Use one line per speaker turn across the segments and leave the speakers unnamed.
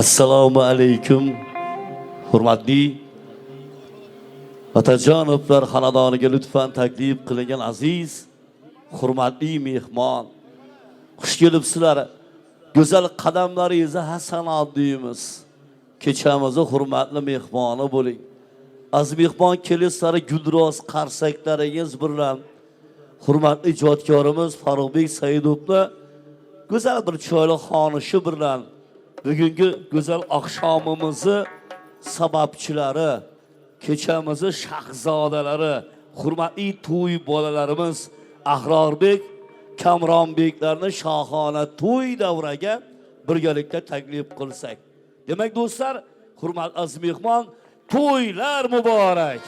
Assalomu alaykum. Hurmatli Otajonovlar xonadoniga lutfan taklif qilingan aziz, hurmatli mehmon. Xush kelibsizlar. Go'zal qadamlaringizga hasanat deymiz. Kechamizni hurmatli mehmoni bo'ling. aziz mehmon kelishlari gulroz qarsaklaringiz bilan hurmatli ijodkorimiz Farruxbek Saidovni go'zal bir chiroyli xonishi bilan bugungi go'zal oqshomimizni sababchilari, kechamizni shahzodalari, hurmatli to'y bolalarimiz Ahrorbek, Kamronbeklarni shohona to'y davraga birgalikda taklif qilsak. Demak do'stlar, hurmatli aziz mehmon, to'ylar muborak.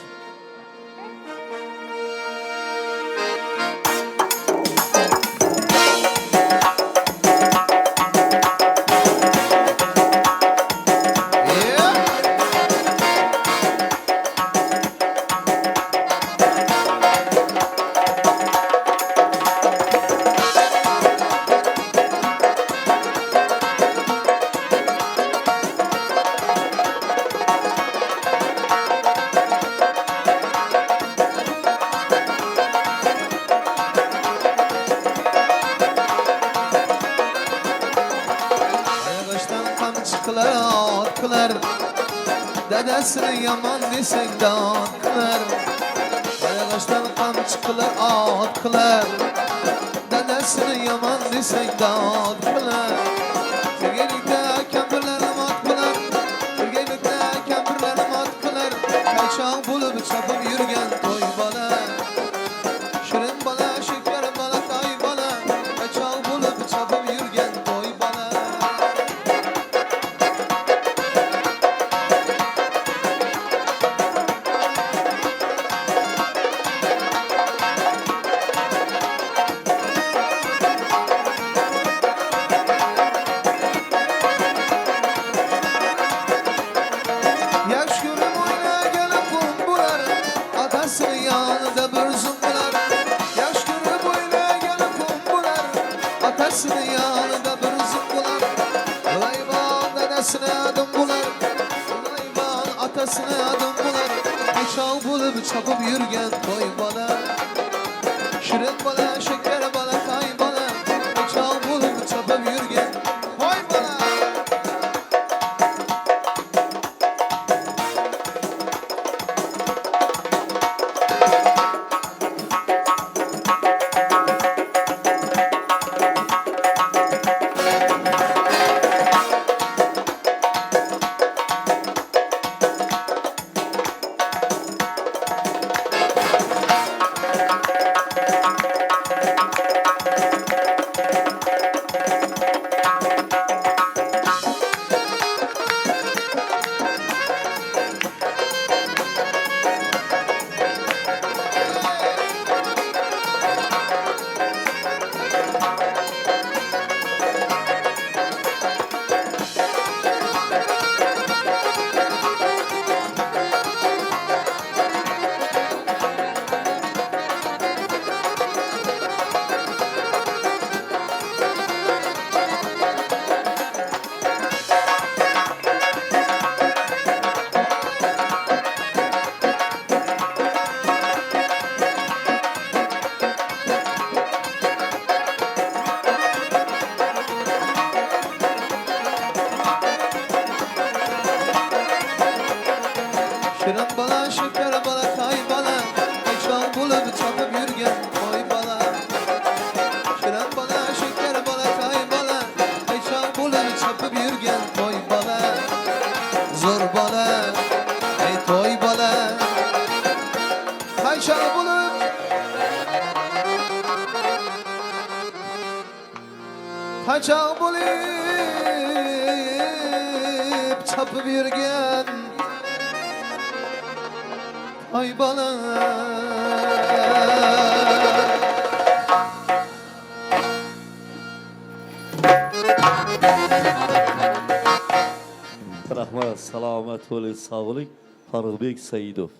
Dadasini yomon desang dod qilar, oyog'ashdan qamchi qilar ot qilar. Dadasini yomon desang dod qilar. Birgalikda kampirlar mot qilar, birgalikda kampirlar mot qilar. Qaychoq bo'lib chopib yurgan to'y bola, shirin bola, shakar bola, to'y bola. Qaychoq bo'lib chopib yurgan to'y bola. Çapıp yürgen toy bola, shirin bola, shakar bola, toy bola. Çal bulup çapıp yürgen toy bola. Shirin bola, shakar bola, toy bola. Qaychoq bo'lib chopib yurgan to'y bola. Shirin bola, shakar bola, toy bola. Qaychoq bo'lib chopib yurgan to'y bola. Zo'r bola, ey to'y bola. Qaychoq bo'lib chopib yurgan ay bana.
Rahmat, salomat bo'ling, sog'lik. Farruxbek Saidov.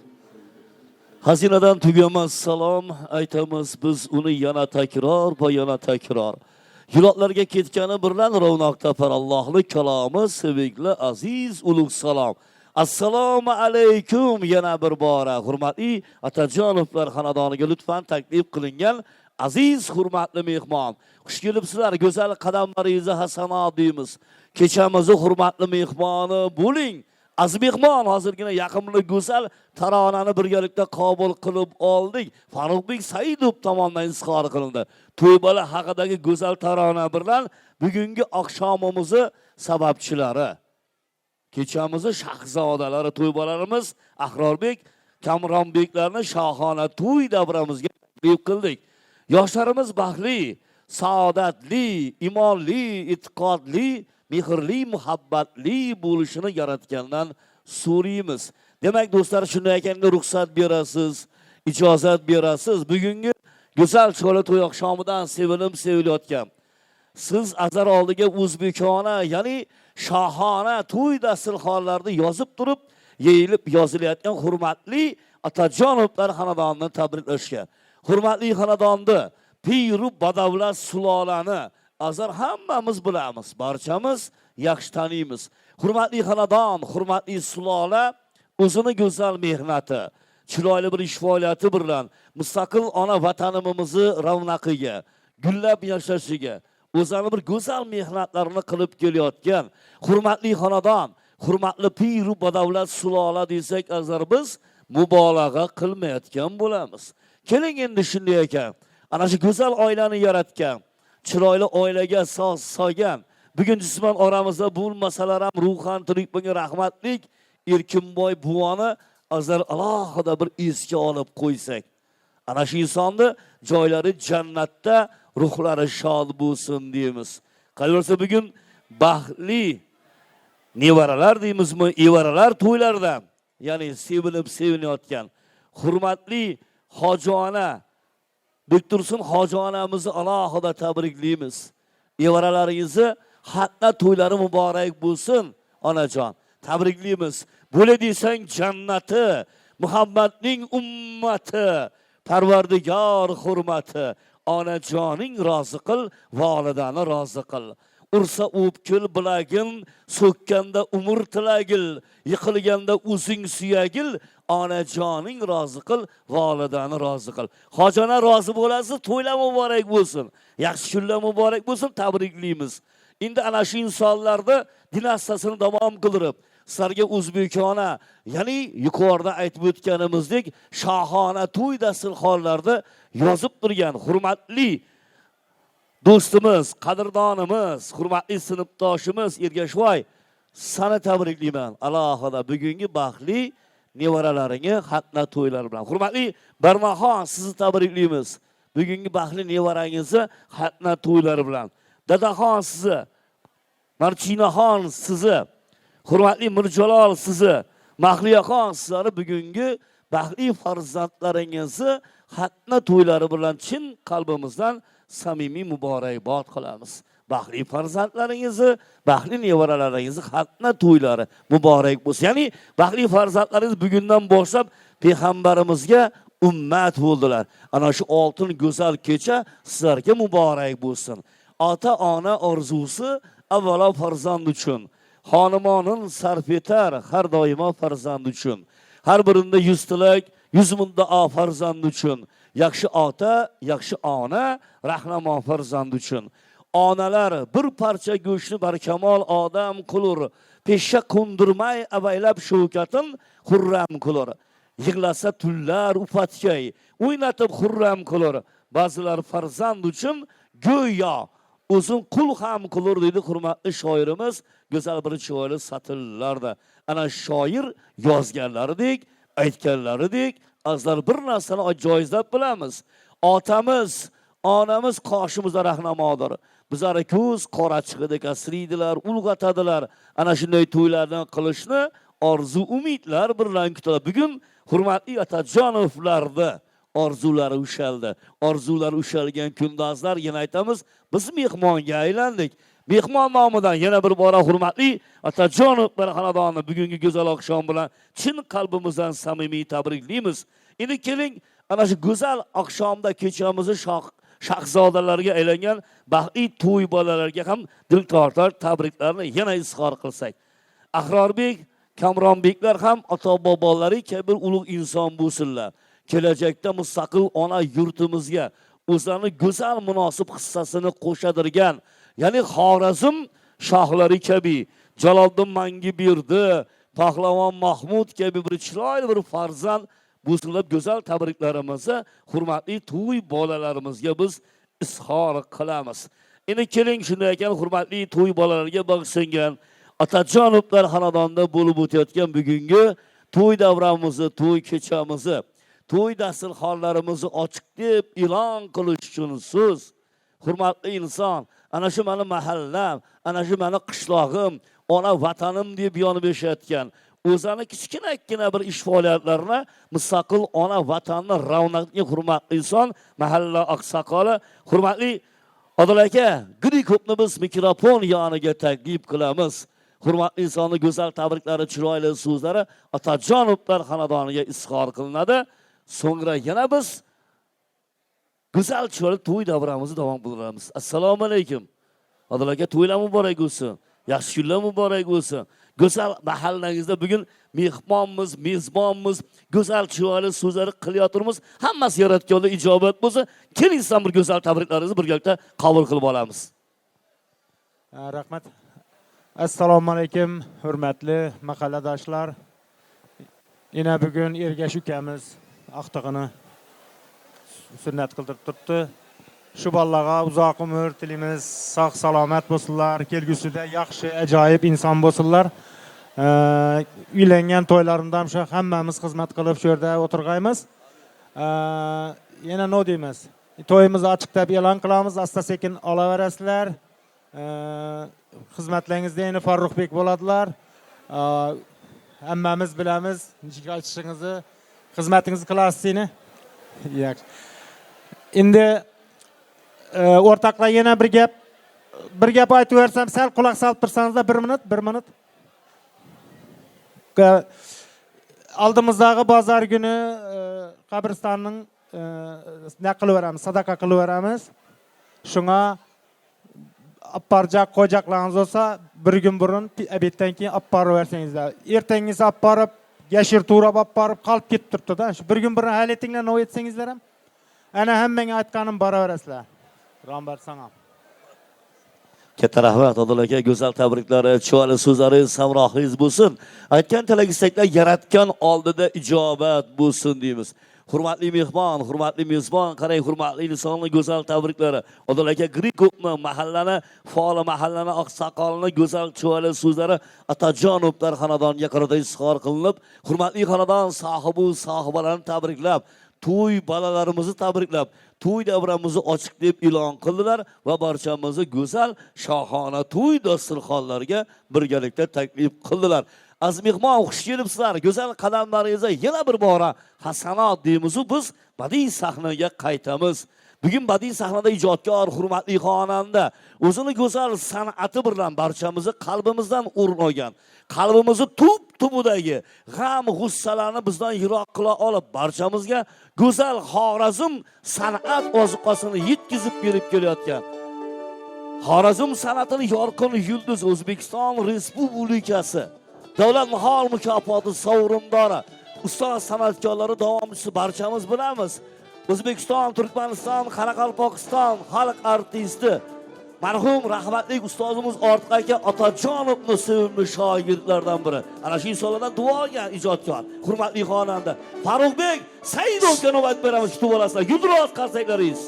Xazinadan tugamas salom aytamiz biz uni yana takror va yana takror. Yurotlarga ketgani bilan ravnoq topar Allohning kalomi, sevikli aziz ulug' salom. Assalomu alaykum yana bir bora hurmatli Atajonovlar xonadoniga lutfan taklif qilingan aziz hurmatli mehmon. Xush kelibsizlar, go'zal qadamlaringizni hasanot deymiz. Kechamizni hurmatli mehmoni bo'ling. Aziz mehmon, hozirgina yaqinda go'zal taronani birgalikda qabul qilib oldik. Farruxbek Saidov tomonidan izhor qilindi. To'ybola haqidagi go'zal tarona bilan bugungi oqshomimizni sababchilari, kechamizni shahzodalari, to'ybolarimiz Ahrorbek, Kamronbeklarni shohona to'y davramizga taklif qildik. Yoshlarimiz baxtli, saodatli, imonli, e'tiqodli, mehrli, muhabbatli bo'lishini yaratgandan so'raymiz. Demak, do'stlar, shunday ekanga ruxsat berasiz, ijozat berasiz. Bugungi go'zal cho'la to'y oqshomidan sevilayotgan siz azar oldiga o'zbekona, ya'ni shohona to'y dasturxonlarida yozib turib, yeyilib yozilayotgan hurmatli otajonovlar xonadonini tabriklashga. Hurmatli xonadonni, piru badavlat sulolani azar hammamiz bilamiz, barchamiz yaxshi taniymiz. Hurmatli xonadon, hurmatli sulola o'zini go'zal mehnati, chiroyli bir ish faoliyati bilan mustaqil ona vatanimizni ravnaqiga, gullab yashashiga o'zini bir go'zal mehnatlarini qilib kelayotgan hurmatli xonadon, hurmatli piru badavlat sulola desak, azar biz mubolag'a qilmayotgan bo'lamiz. Keling endi shunday ekan, ana shu go'zal oilani yaratgan, chiroyli oilaga so'z solgan, bugun jisman oramizda bo'lmasalar ham ruhan tirik bo'lgan rahmatlik Erkinboy buvoni azar alohida bir esga olib qo'ysak, ana shu insonni joylari jannatda, ruhlari shod bo'lsin deymiz. Qolaversa bugun baxtli nevaralar deymizmi, evaralar to'ylardan, ya'ni sevinayotgan hurmatli hojona Bektursun hojonamizni alohida tabriklaymiz. Evaralaringizni hatto to'ylari muborak bo'lsin, onajon. Tabriklaymiz. Bo'la desang jannati, muhabbatning ummati, Parvardigor hurmati, onajoning rozi qil, volidani rozi qil. Ursa o'pkil bilagin, so'kkanda umr tilagil, yiqilganda o'zing suyagil, onajoning rozi qil, volidani rozi qil. Hojona rozi bo'lasiz, to'ylar muborak bo'lsin. Yaxshi kunlar muborak bo'lsin, tabriklaymiz. Endi ana shu insonlarni dinastiyasini davom qildirib, sizlarga o'zbekona, ya'ni yuqorida aytib o'tganimizdek, shohona to'y dasturxonlarida yozib turgan hurmatli do'stimiz, qadrdonimiz, hurmatli sinfdoshimiz Ergashvoy, seni tabriklayman. Alohida bugungi baxtli nevaralaringa xatna to'ylar bilan. Hurmatli Barmaxon, sizni tabriklaymiz. Bugungi baxtli nevarangizni xatna to'ylari bilan. Dadaxon sizni, Marchinaxon sizni, hurmatli Mirjalol sizni, Mahliyaxon sizlarni bugungi baxtli farzandlaringizni xatna to'ylari bilan chin qalbimizdan samimiy muborakbod qilamiz. Baxtli farzandlaringizni, baxtli nevaralaringizni xatna to'ylari muborak bo'lsin. Ya'ni baxtli farzandlaringiz bugundan boshlab payg'ambarimizga ummat bo'ldilar. Ana shu oltin go'zal kecha sizlarga muborak bo'lsin. Ota-ona orzusi avvalo farzand uchun. Xonimonin sarf etar har doimo farzand uchun. Har birinde 100 tilak, 100 muddao farzand uchun. Yaxshi ota, yaxshi ona, rahnamo farzand uchun. Onalar bir parcha go'shtni barkamol odam qilur. Peshsha qo'ndirmay avaylab shavkatin xurram qilur. Yig'lasa tullar ufatkay, o'ynatib xurram qilur. Ba'zilar farzand uchun go'yo o'zin qul ham qilur dedi hurmatli shoirimiz go'zal bir chiroyli satrlarda. Ana shoir yozganlaridek, aytganlaridek, azlar bir narsani ajoyizlab bilamiz. Otamiz, onamiz qoshimizda rahnamodir. Bizlar ko'z qorachig'idek asriydilar, ulg'atadilar. Ana shunday to'ylardan qilishni orzu umidlar bilan kutadi. Bugun hurmatli otajonovlarda orzulari ushaldi. Orzulari ushalgan kundazlar, yana aytamiz, biz mehmonga aylandik. Mehmon nomidan yana bir bora hurmatli otajonovlar xonadonni bugungi go'zal oqshom bilan chin qalbimizdan samimiy tabriklaymiz. Endi keling, ana shu go'zal oqshomda kechamizni shahzodalarga aylangan baxtli to'y bolalarga ham diltortar tabriklarni yana izhor qilsak. Ahrorbek, Kamronbeklar ham ota-bobolari kabi ulug' inson bo'lsinlar. Kelajakda mustaqil ona yurtimizga o'zlarining go'zal munosib hissasini qo'shadirgan, ya'ni Xorazm shohlari kabi Jaloliddin Mangiberdi, Pahlavon Mahmud kabi bir chiroyli bir farzand busunlab go'zal tabriklarimizni hurmatli to'y bolalarimizga biz izhor qilamiz. Endi keling, shunday ekan, hurmatli to'y bolalarga bag'ishlangan Otajonovlar xonadonida bo'lib o'tayotgan bugungi to'y davramizni, to'y kechamizni, to'y dasturxonlarimizni ochiq deb e'lon qilish uchun so'z. Hurmatli inson, ana shu meni mahallam, ana shu meni qishlog'im, ona vatanim deb yonib yashayotgan, o'zini kichkinakkina bir ish faoliyatlarini mustaqil ona vatanni ravnaqiga hurmatli inson, mahalla oqsoqoli, hurmatli Odil aka, gidi ko'pni biz mikrofon yoniga taklif qilamiz. Hurmatli insonni go'zal tabriklari, chiroyli so'zlari Otajonovlar xonadoniga izhor qilinadi. So'ngra yana biz go'zal chiroyli to'y davramizni davom ettiramiz. Assalomu alaykum. Odil aka, to'ylar muborak bo'lsin. Yaxshi kunlar muborak bo'lsin. Go'zal mahallangizda bugun mehmonmiz, mezbonmiz, go'zal chiroyli so'zlar qilyapmiz. Hammasi yaratganlar ijobat bo'lsa, keling sizdan bir go'zal tabriklaringizni birgalikda qabul qilib olamiz.
Rahmat. Assalomu alaykum, hurmatli mahalladoshlar. Yana bugun Ergash ukamiz aqtig'ini sunnat qildirib turibdi. Shu bolalarga uzoq umr tilimiz, sog' salomat bo'lsinlar, kelgusida yaxshi, ajoyib inson bo'lsinlar. Uylangan to'ylarimdan shu hammamiz xizmat qilib shu yerda o'tirg'aymiz. Yana nima deymiz? To'yimizni ochiq deb e'lon qilamiz, asta-sekin olaverasizlar. Xizmatlaringizda yana Farruhbek bo'ladilar. Hammamiz bilamiz, nechik aytishingizni, xizmatingizni qilasizmi? Yaxshi. Endi o'rtoqlar, yana bir gap aytib bersam, sal quloq solib tursangizlar, 1 minut. Oldimizdagi bozor kuni qabristonning naqilveramiz, sadaqa qilib Shunga apparjaq qo'jaqlaringiz bo'lsa, bir kun burun obeddan keyin olib borib bersangizlar. Ertangiz olib borib, yashir turab olib borib qolib ketib turibdi-da. Shu bir kun burun hal etinglar, nima etsangizlar ham ana hammanga aytganim boraverasizlar. Rambar sana.
Katta rahmat Odil aka, go'zal tabriklari, chiroyli so'zlaringiz samrohingiz bo'lsin. Aytgan tilak-istaklar yaratgan oldida ijobat bo'lsin deymiz. Hurmatli mehmon, hurmatli mezbon, qarang, hurmatli insonning go'zal tabriklari. Odil aka Grikopni mahallani, faol mahallani oqsoqolini go'zal chiroyli so'zlari Otajonovlar xonadoniga qarata izhor qilinib, hurmatli xonadon sohibi, sohibalarini tabriklab, to'y bolalarimizni tabriklab, to'y davramizni ochiq deb e'lon qildilar va barchamizni go'zal shohona to'y dasturxonlariga birgalikda taklif qildilar. Aziz mehmon, xush kelibsizlar. Go'zal qadamlaringizga yana bir bora hasanat deymiz. Biz badiiy sahnaga qaytamiz. Bugun badiiy sahnada ijodkor, hurmatli xonanda o'zini go'zal san'ati bilan barchamizni qalbimizdan o'rin olgan, qalbimizni tub-tubidagi g'am, g'ussalarni bizdan yiroq qila olib, barchamizga go'zal Xorazm san'at ozuqasini yetkazib berib kelayotgan, Xorazm san'atini yorqin yulduz O'zbekiston Respublikasi Davlat Nihol mukofoti sovrindori, ustoz san'atkorlari davomchisi barchamiz bilamiz. O'zbekiston, Turkmaniston, Qoraqalpog'iston xalq artisti marhum rahmatli ustozimiz Ortiq aka Otajonovning sevimli shogirdlaridan biri. Ana shu insonlardan duo olgan ijodkor, hurmatli xonanda Farruhbek Saidovga navbat beramiz. Kutib olasizlar. Yudroz qarsaklaringiz.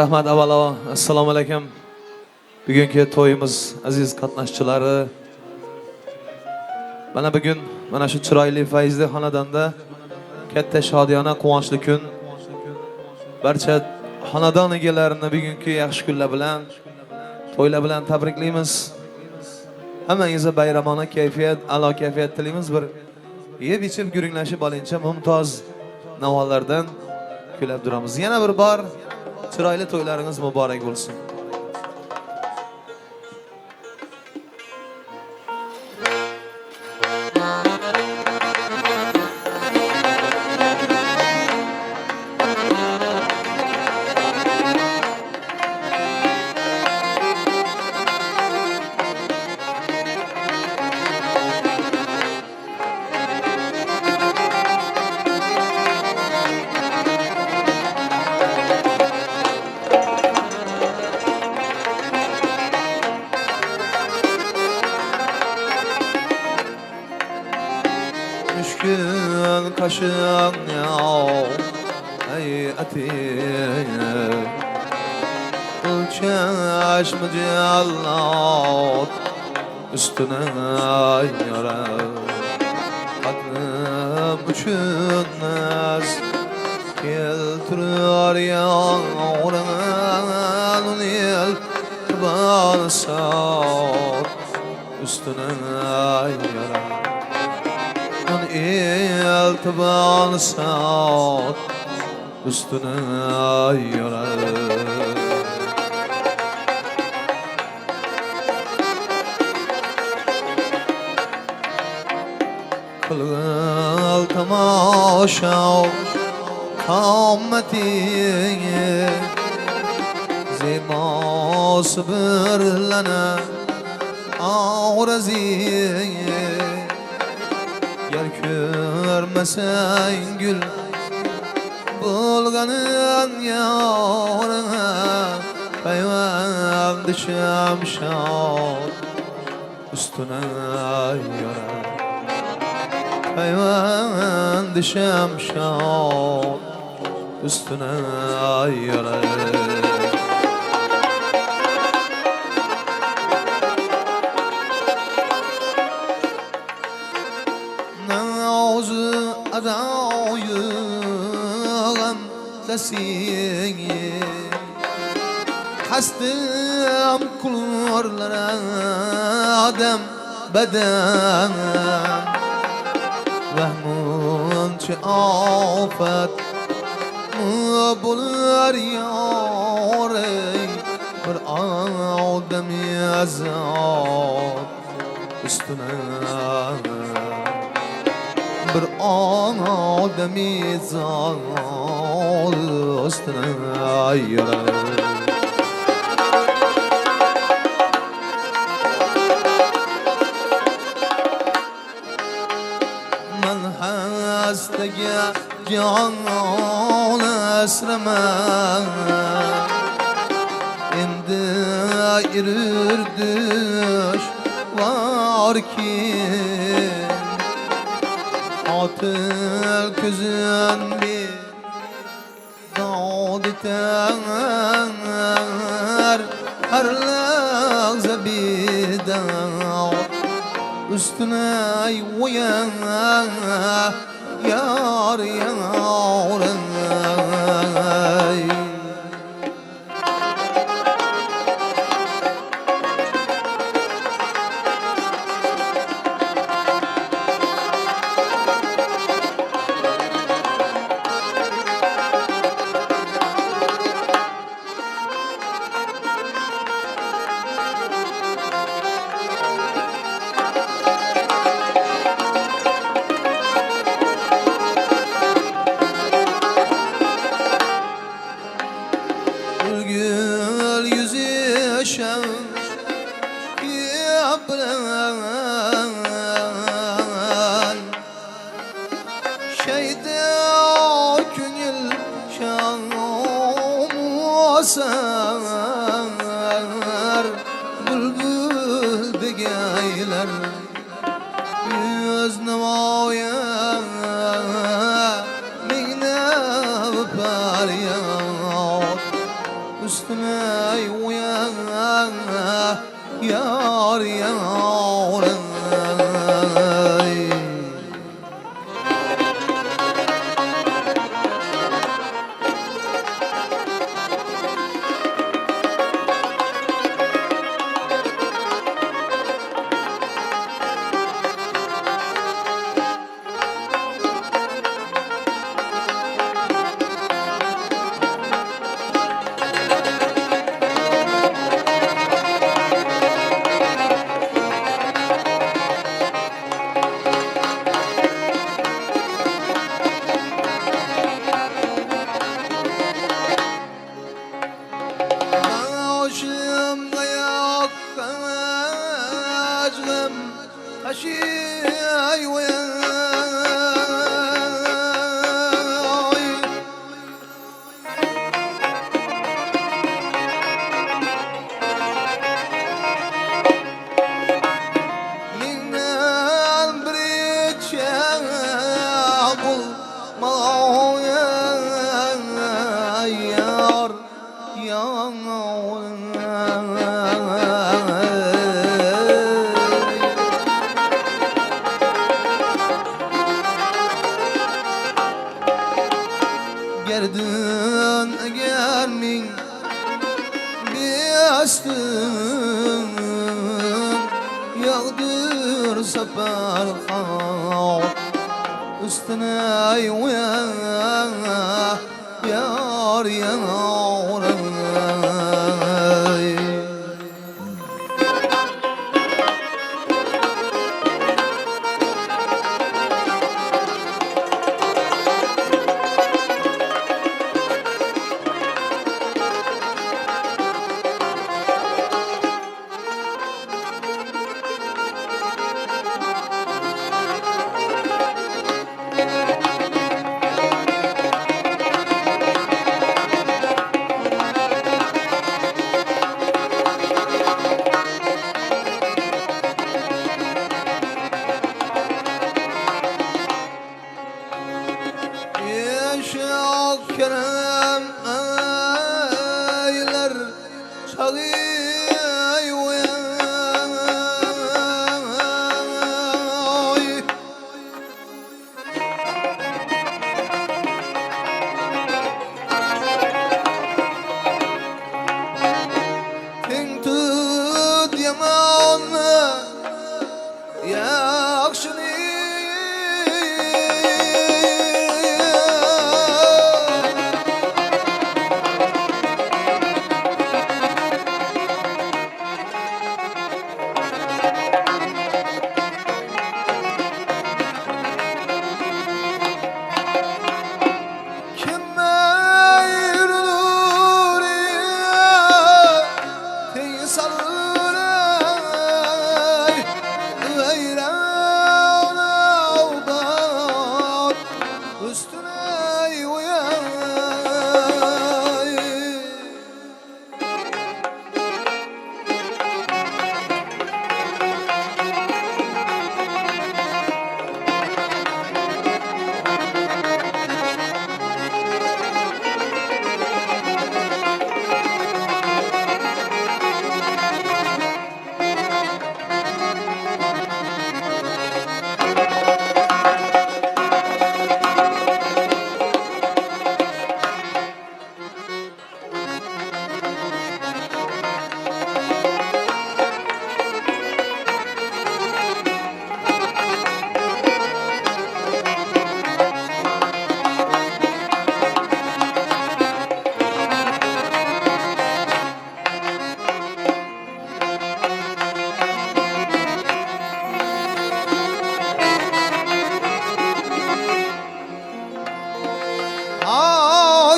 Rahmat avvalo, assalomu alaykum. Bugungi to'yimiz aziz qatnashchilari. Mana bugun mana shu chiroyli fayzli xonadonda katta shodiyona quvonchli kun. Barcha xonadon egalarini bugungi yaxshi kunlar bilan, to'ylar bilan tabriklaymiz. Hammangizga bayramona kayfiyat, a'lo kayfiyat tilaymiz. Bir yeb ichib guringlashib olincha mumtoz navolardan kuylab turamiz. Yana bir bor chiroyli to'ylaringiz muborak bo'lsin. Düşkün kaşın ya ey atiye Çeşme cellat üstüne yarar Aklım uçunmaz Keltirir yağrın el Bana sat üstüne yarar El tabanı sat üstüne yarar Kılgıl tamaşa kammetiye Zeması birlene ağraziye Yer körmesen gül Bulganın yarına Peyvand şemşat Üstüne yarar Peyvand şemşat Üstüne yarar adayım desini Hastım kullarlara adam beden Vehmunçı afet mı bulur yâre Bir adam yazat üstüne Bir ademi zal üstüne yarar Men hastege can esremem Endi yürür düş var ki Atıl közün bir dağ diter Her lahza bir dağ Üstüne uyan yar yarın Gül yüzü şen yapran Şeyde künül şamusar Bülbül degeyler yüz nevaya Mine pariyat Üstüne uyan yar yarın Aşıy Minnan bridge
sefer üstüne yar yar Yaşak kerem eyler çağır Ting tut yaman yakşını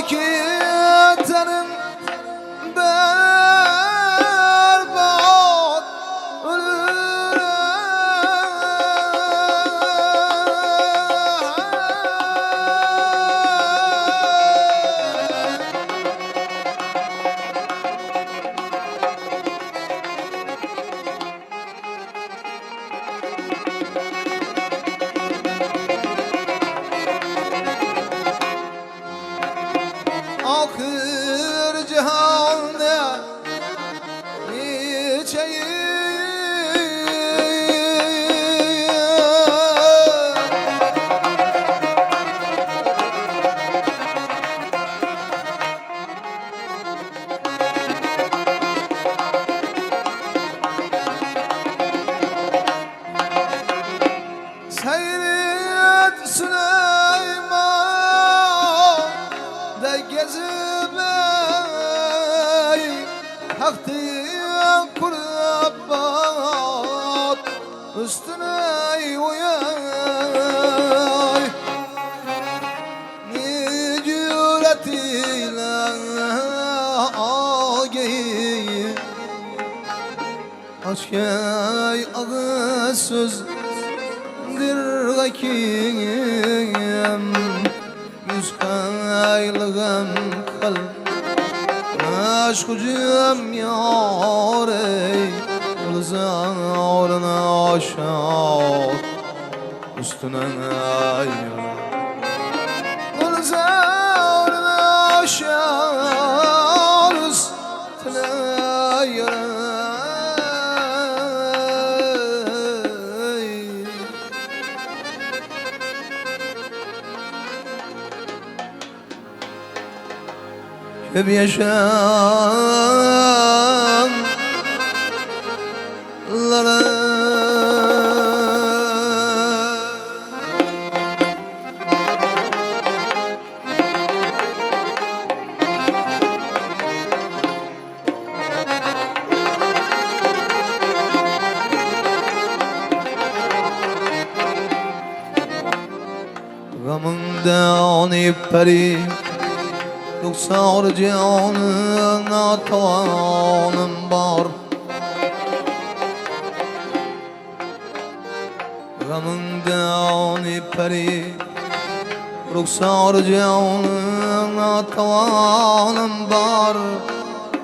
Akitlerim berbat Ahir cihanda Seyret Süleyman da gezip Haktın kurabbat üstüne uyay Ne cüretiyle ağayı Aşkay ağız söz dirgakim Yüz kaylığım kal Aşkıcım yar ey Ulzarına aşağı Üstüne ayır Ulzarına aşağı Üstüne ayır Hep yaşamlara gamingdan peri ruxsor jonim natonim bor gamingdan peri ruxsor jonim natonim bor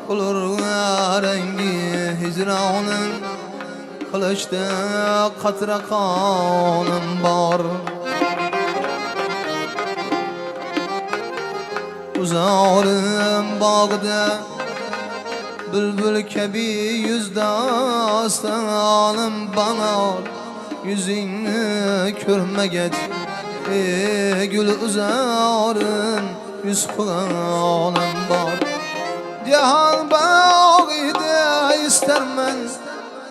qulur rangi hijronim qilishda qatra qonim bor uzorim bog'da bülbül kabi yüzdastanim banor yüzingni ko'rmagach gul uzorim yuz qo'lim bor jahon bog'ida istarman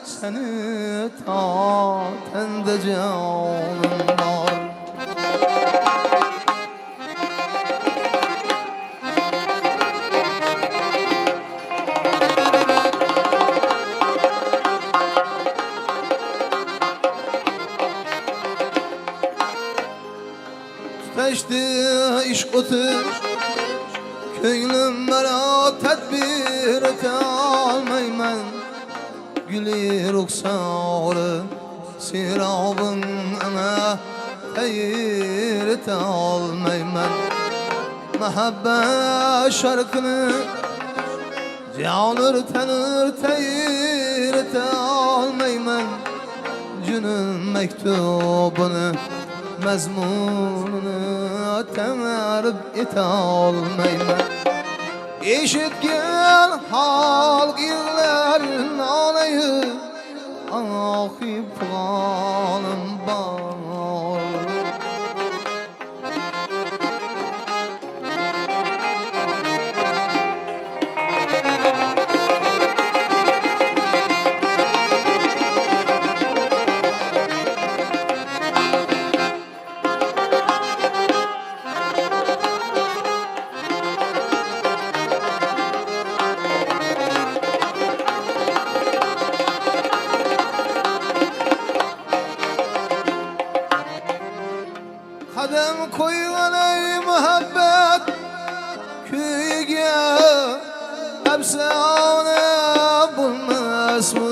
seni totanda jonim bor Taştı iş otur Köylüm bana tedbir ete almayman Gülü ruhsarı Sirabın ana Hayır ete almayman Mahabbet şarkını Canır tanır teyir ete almayman Cünün mektubunu Mazmununu temerib ete olmayman Eshitgan halq yig'larin onayı Ahib qonim bor Qadam qo'ygan ey muhabbet kuyga afsona bo'lmasmi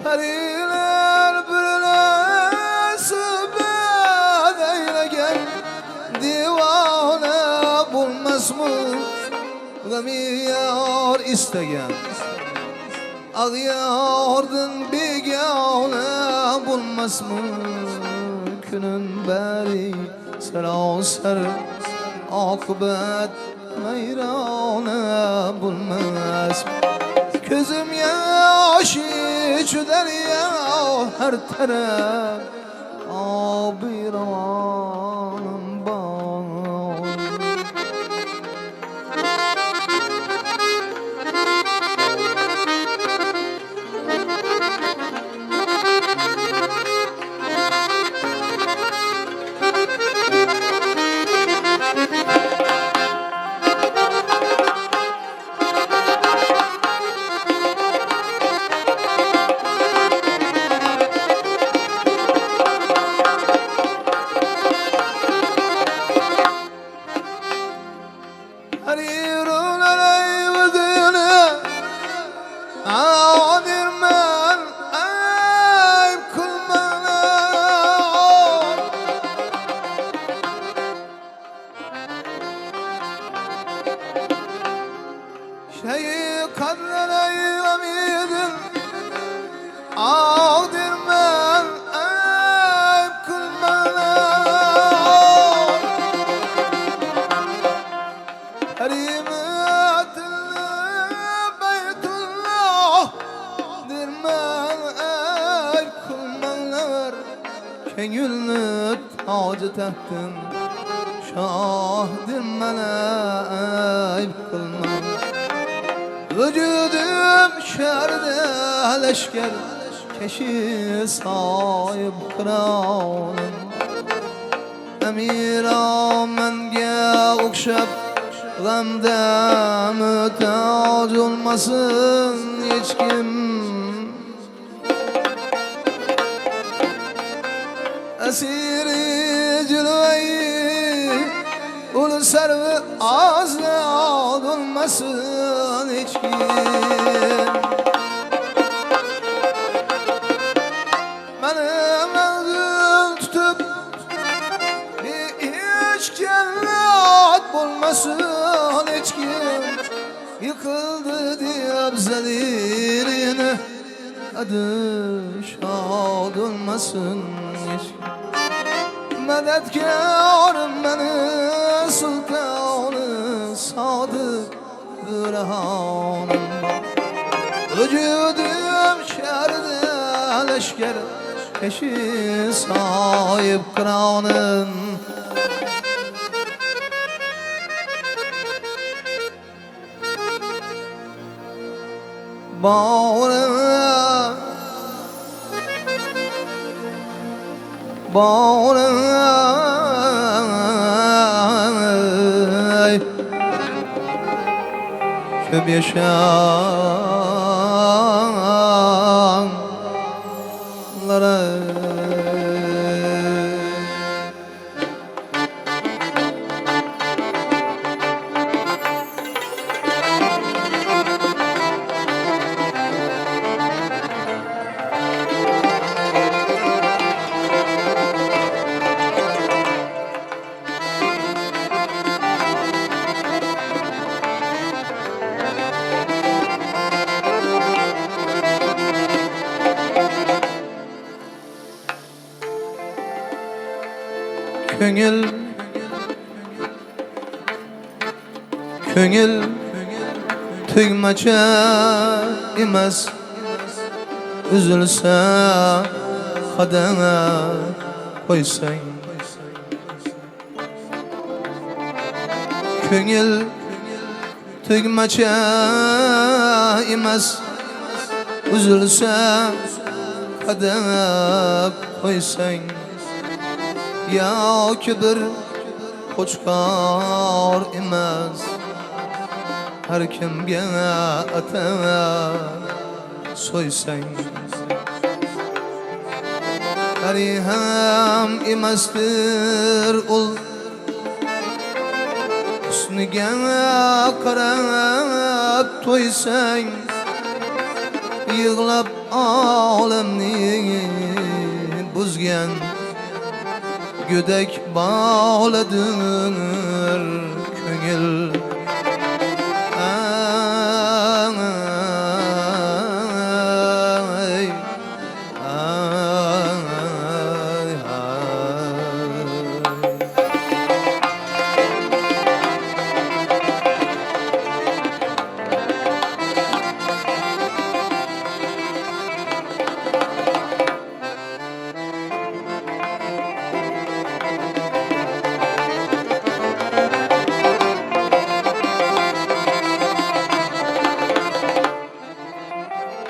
Parilar birlashib aylagan divona bo'lmasmi G'ami yor istagan Ağyardın begona bulmasmı Günün beri sarosar Akıbet meyrana bulmaz Gözüm yaşı çüder ya her taraf Abiranım bana Şeyi kadrene amidim Ağdirmen eyb kılmana Herimetinle beytullah Dirmen eyb kılmalar Kengülnü tacı tahtın Şah dirmene eyb kılmalar Vücudum şerde leşker Keşi sahip kıranım Emira menge okşap Gamda mütac olmasın hiç kim esiri cülveyi ulu servi azad olmasın hiç kim. Benim öldüm tutup hiç cennet bulmasın hiç kim. Yıkıldı diye zelirine adı şad olmasın hiç kim. Medetkarım beni sultanı sadık Bürhan'ım. Vücudum şerde leşker eşi sahip kranın. Bağrına bağrına köp yaşanlara. Köngül tügmaça emas, üzülse kadına koysan. Köngül tügmaça emas, üzülse kadına koysan. Ya kibir qo'chqor emas, har kimga ata so'ysang. Qari ham emasdir ul, husniga qarab to'ysang. Yig'lab olamni buzgan gödek bağladır köngül. Ay, ay, ay.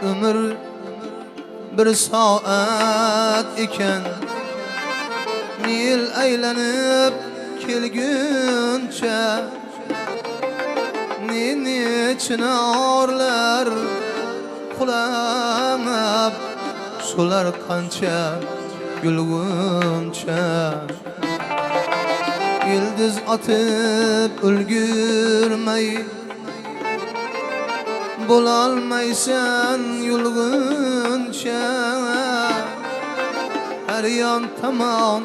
Ömür bir saat iken, yıl aylanıp kelguncha, nini çınarlar kulanıp, sular kança gülguncha. Yıldız atıp ulgurmay, bulalmaysan yulguncha. Her yan tamam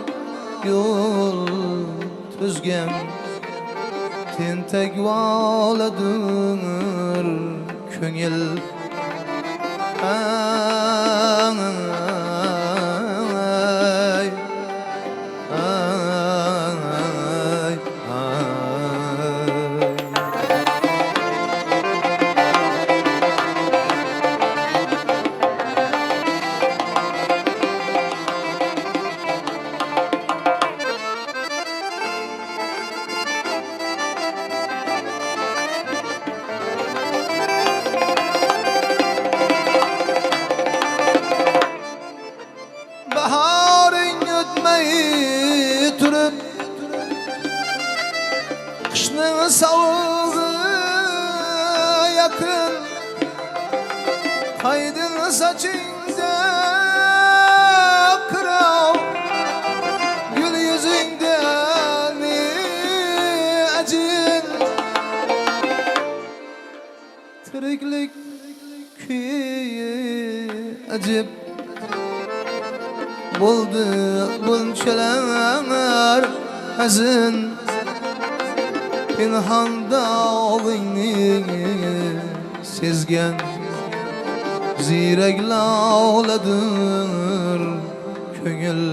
yol tüzgen, tentek valadır köngül. Ay, ay, ay. Baharın ötmeyi turib, qishning sovuğu yakın. Qaydin sochingda qirov, tiriklik kuyi acib bo'ldi bunchalar hazin pinhanda og'ingni sezgan ziyrak lavladir ko'ngil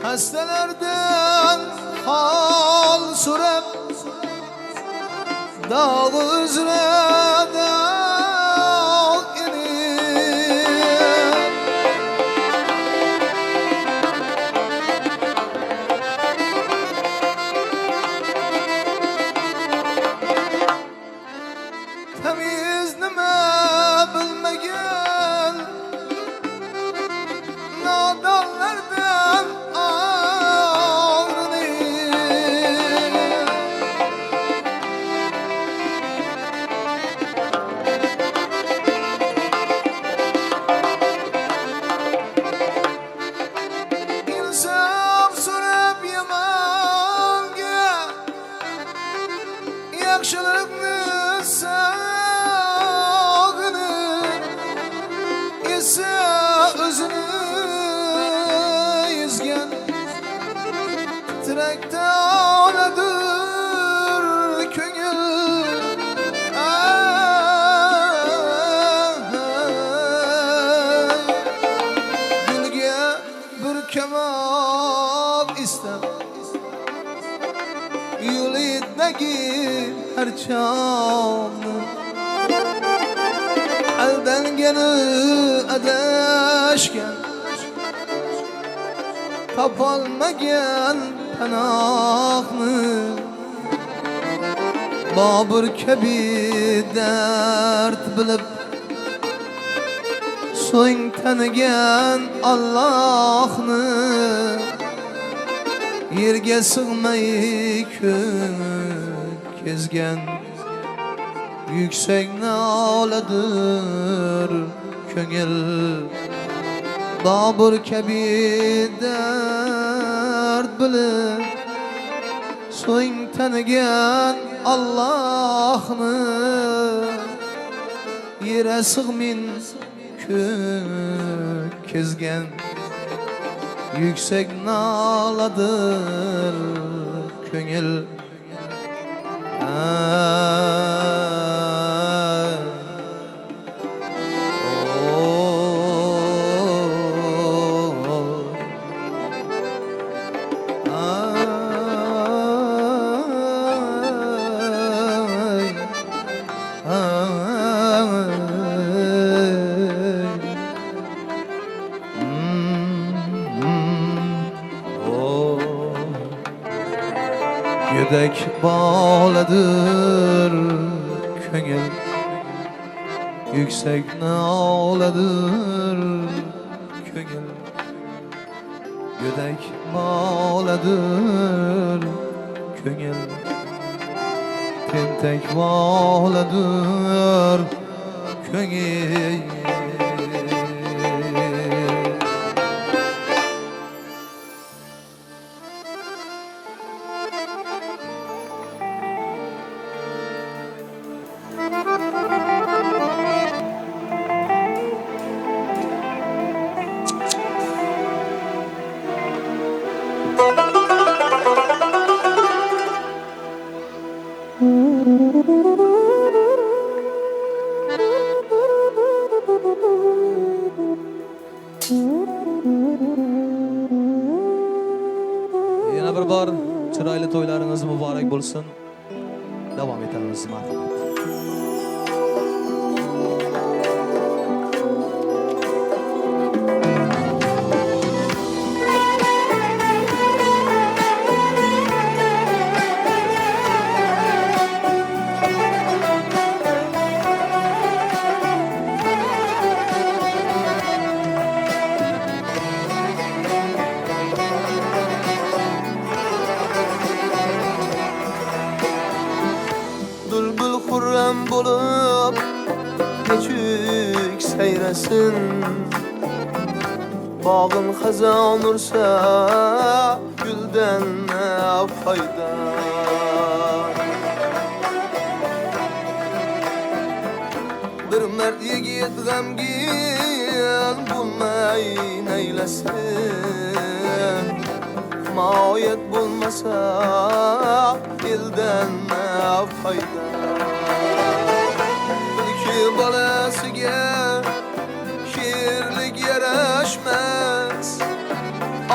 hastalardan hal so'rab dağ üzere dağ inib temiz nima bilmagan nodonlardan İnsaf so'rab yamonga yaxshilikni sog'inib esa o'zini ezgan tirakda oladir ko'ngil dilga bir kamol istab yo'lidagi har chog'ni aldangani adashgan topolmagan panohni Bobur kabi dard bilib so'ng tanigan Allohni yerga sig'may kezgan yuksak noladir ko'ngil Bobur kabi dard bilib so'ng tanigan Allohni yere sig'min kezgan yuksak noladir ko'ngil Yedek bağladır köngül Yüksek nağladır köngül Yedek bağladır köngül Tentek bağladır
köngil. Yana bir bor chiroyli to'ylaringiz muborak bo'lsin. Davom etamiz, marhamat.
Bülbül hurram bolup nechuk sayrasin, bağın xazon ursa guldan ne foyda. Bir mard yigit g'amgin bo'lmay neylesin, himoyat bo'lmasa eldan ne foyda. Iki balasiga şirlik yaraşmaz,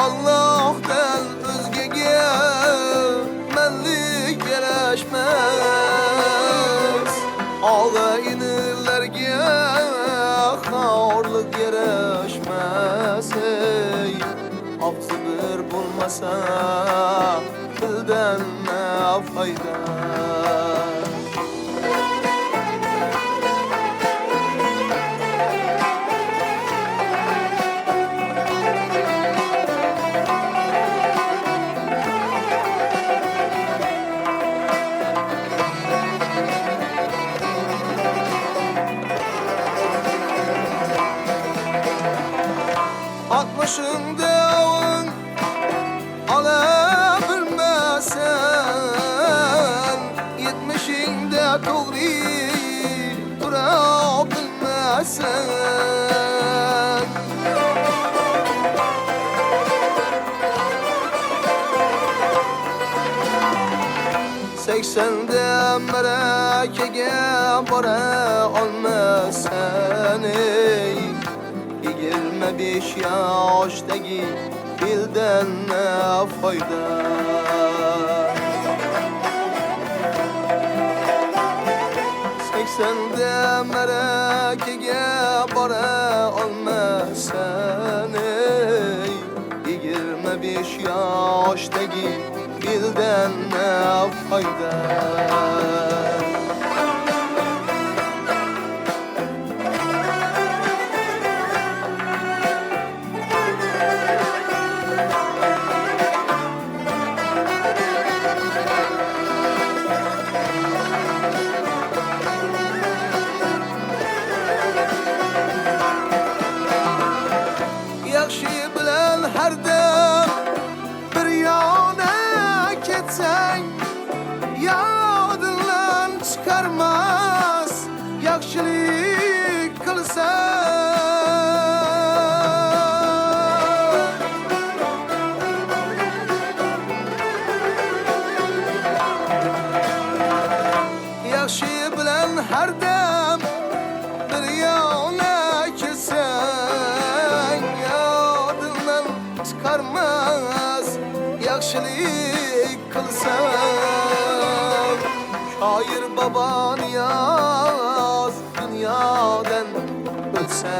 Allah'tan özgege menlik yaraşmaz. Ağa inilerge xorlik yaraşmaz. Ağzı bir bulmasa dilden ne fayda. Altmışında on alabilmesen, yetmişinde doğru durabilmesen. Seksende merakege bara olmasan, ey 25 yaşdaki dilden ne fayda. Seksende merakege bara olmasan, ey 25 yaşdaki dilden ne fayda. Yaxshi bilan har dam bir yona ketsang, yodingdan chiqarmas yaxshilik qilsang. Yaxshi bilan har dam bir yona ketsang, yodingdan chiqarmas yaxshilik qilsang. Shoir bobo Niyoz dunyodan o'tsa,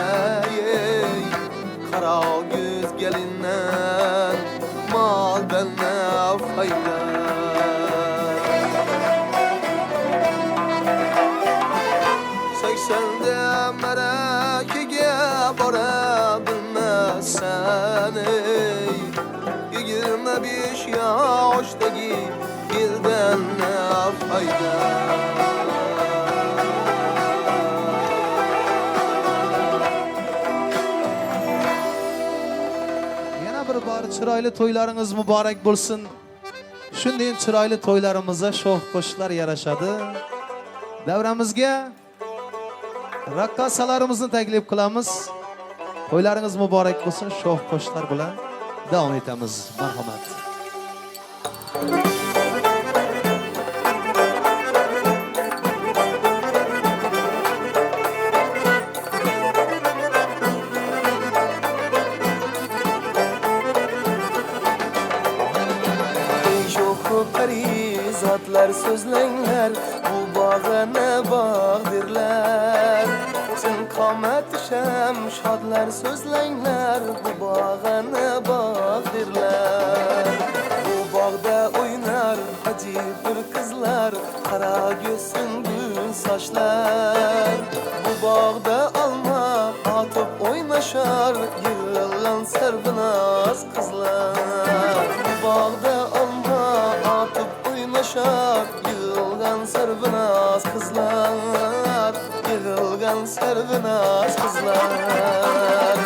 qaro ko'z gelindan moldan ne foyda. Seksende merakege bara bilmesen, ey 25 yaşdaki dilden ne fayda. chiroyli to'ylaringiz muborak bo'lsin. Shunday chiroyli to'ylarimizga shoh qo'shiqlar yarashadi. Davramizga raqqosalarimizni taklif qilamiz. To'ylaringiz muborak bo'lsin, shoh qo'shiqlar bilan davom etamiz. Marhamat.
Parizatlar sözlengler bu bağına bağdirler. Sen kamet şem şadlar sözlengler bu bağına bağdirler. Bu bağda oynar acip bir kızlar kara gözün gül saçlar. Bu bağda alma atıp oynaşar yığılan servinaz kızlar. Bu bağda alma atıp oynaşar yığılgan servinaz kızlar. Yığılgan servinaz kızlar.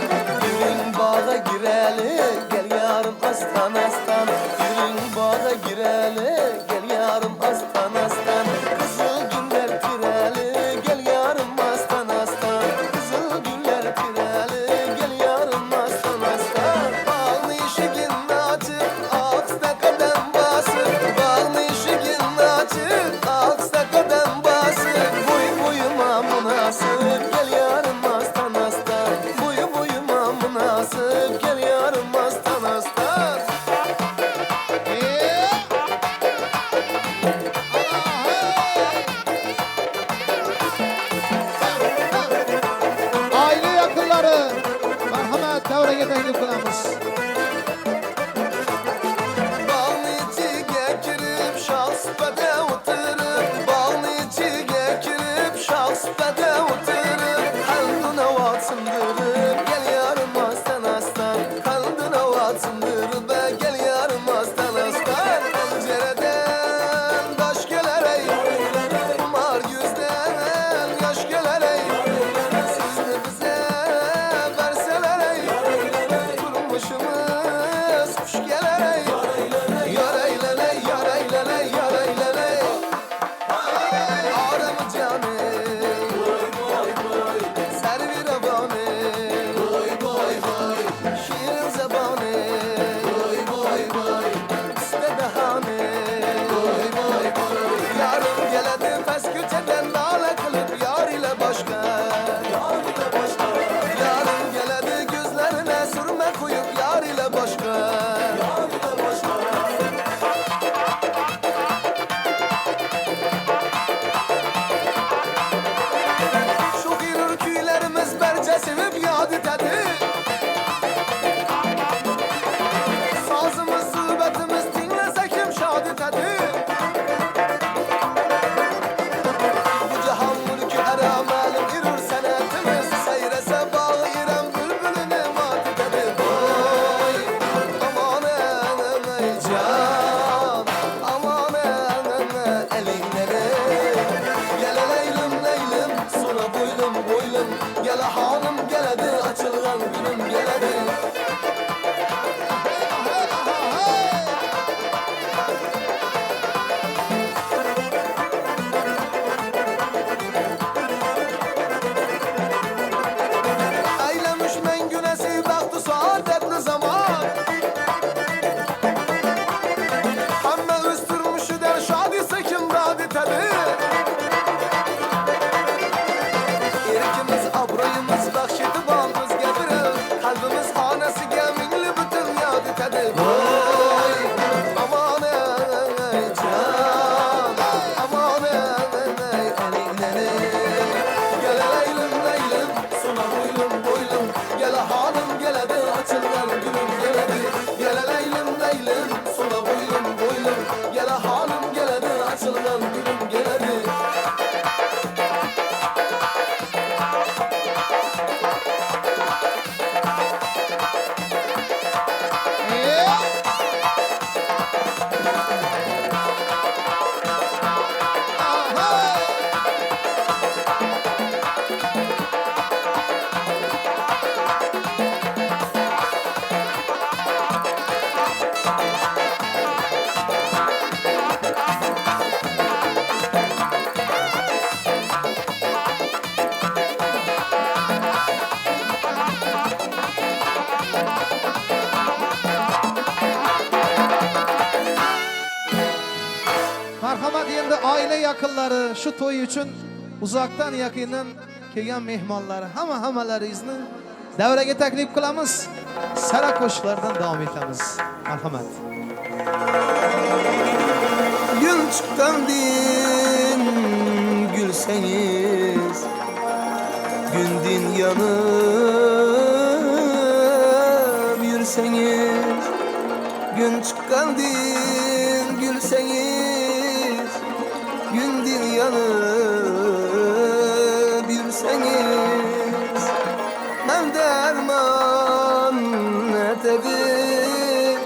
Yürün bağa gireli gel yarım astan astan. Yürün bağa gireli gel yarım astan astan. Kızıl günler pireli gel yarım astan astan. Kızıl günler pireli gel yarım astan astan. Bağlı işigin açık ağızda kadem basıp. Bağlı işigin açık ağızda kadem basıp. Boy boyuma münasip gel yarım astan astan. Boy boyuma münasip gel yarım astan astan.
Aile yakınları, merhamet devreye teklif kılamiz.
Bağlı içiga kirib şahspada o'tirib. Bağlı içiga kirib şahspada o'tirib. Qalbini vatsindirib gel yarım astan astan. Qalbini vatsindirib gel yarım astan astan. Pencereden taş geler ey. Kumar yüzden yaş geler ey. Sizni bize verseler ey.
aile yakınları, şu toy için uzaktan yakından kelgan mehmonlari, hammalaringizni davraga taklif qilamiz. Sara qo'shiqlardan davom etamiz. Marhamat.
Gül çıkandın gülseniz gündün yanıp yürseniz gün çıkandın gülseniz gündün yanıp yürseniz ben derman etedim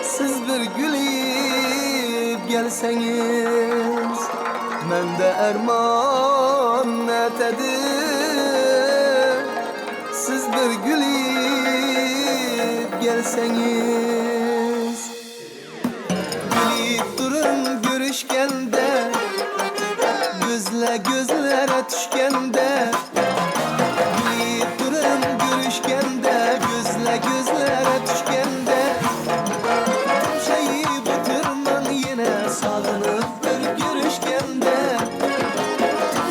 siz bir gülüp gelseniz men de erman etedim siz bir gülüp gelseniz gülüp durun görüşkende gözlere düşkende gülüp durun görüşkende gözlere düşkende şeyi bitirmen yine sağlanıp bir görüşkende